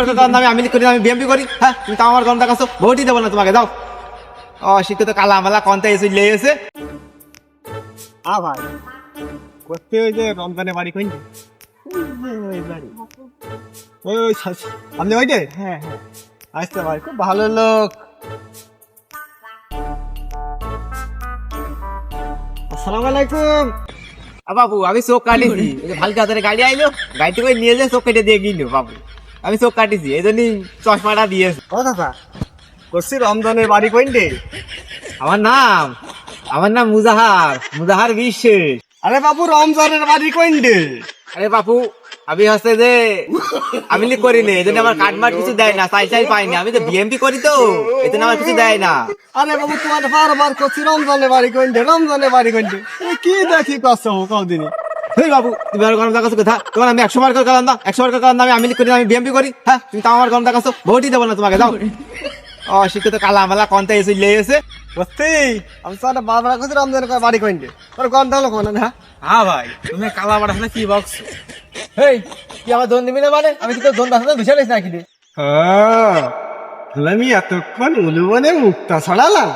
আমি আমি করি আমি বিএমপি করি। হ্যাঁ তুমি তো আমার গন্ধা কাছো ভোটই দেবো না তোমাকে, দাও। অশিক্ষিত কালা মালা কন্তা এসে লেগেছে। ভাই করতে ওই যে রমজানের বাড়ি কই ওই ওই আপনি ওইটে? হ্যাঁ হ্যাঁ আসতে ভাই, খুব ভালো লোক। আসসালামু আলাইকুম। বাবু আমি চোখ কাটিছি, ভালকে হাতের গাড়ি আইলো, গাড়িতে করে নিয়ে যায় চোখ কেটে দিয়ে গিলো। বাবু আমি চোখ কাটিছি, এই জন্যই চশমাটা দিয়েছে। ও দাদা করছি রমজানের বাড়ি কইন্ডে? আমার নাম মুজাহার, মুজাহার বিশ্বাস। আরে বাবু রমজানের বাড়ি কইন্ডে? আরে বাপু আমি হচ্ছে যে আমি করি না, এই জন্য আমার কাটমাট কিছু দেয় না, চাই পাইনি। আমি তো বিএমপি করি তো, এই জন্য আমার কিছু দেয় না। আরে বাবু তোমার বারবার করছি রমজানের বাড়ি কইন্ডে, রমজানের বাড়ি কইন্ডে। কি দেখি করছো কদিনই। এই বাবু তুমি আর গরম দেখাচ্ছ কথা, তোমার আমি 100 বার করে গেলাম না, 100 বার করে গেলাম না, আমি করি না, আমি বিএমপি করি। হ্যাঁ তুমি তো আমার গরম দেখাচ্ছ ভোটই দেবো না তোমাকে, দাও। অশিক্ষিত কালা মালা কন্তা এসে লেগেছে। সত্যি আমি তো বারবার করছি রমজানের বাড়ি কইন্ডে, তোর গন্ধ হলো কোন না? হ্যাঁ ভাই তুমি কালা মারা হলে কি বকছো? এই কি আমার দোন দিবি না? মানে আমি কি তোর দোন দাস বিষয় নাকি রে? আমি এতক্ষণ উলুবনে মুক্তা ছড়ালাম।